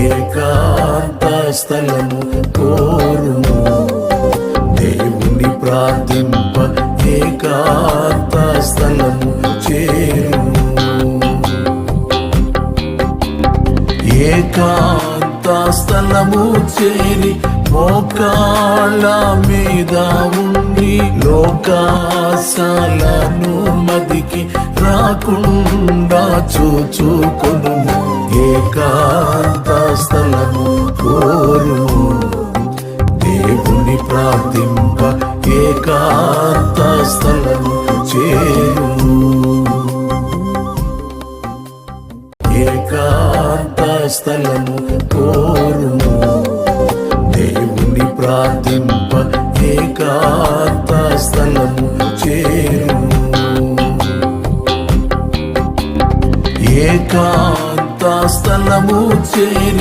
ఏకాంత స్థలము కోరుము. దేవుని ప్రార్థింప ఏకాంత స్థలము చేరుము. ఏకాంత స్థలము చేరి మోకాళ్ళ మీద ఉండి లోకాశాలను మదికి రాకుండా చూచుకొనుము. ఏకాంత స్థలము కోరుము. దేవుని ప్రార్థింప ఏకాంత స్థలము చేరుము. ఏకాంత స్థలము కోరుము. దేవుని ప్రార్థింప ఏకాంత స్థలము చేరుము. ఏకాంత స్థలము చేరి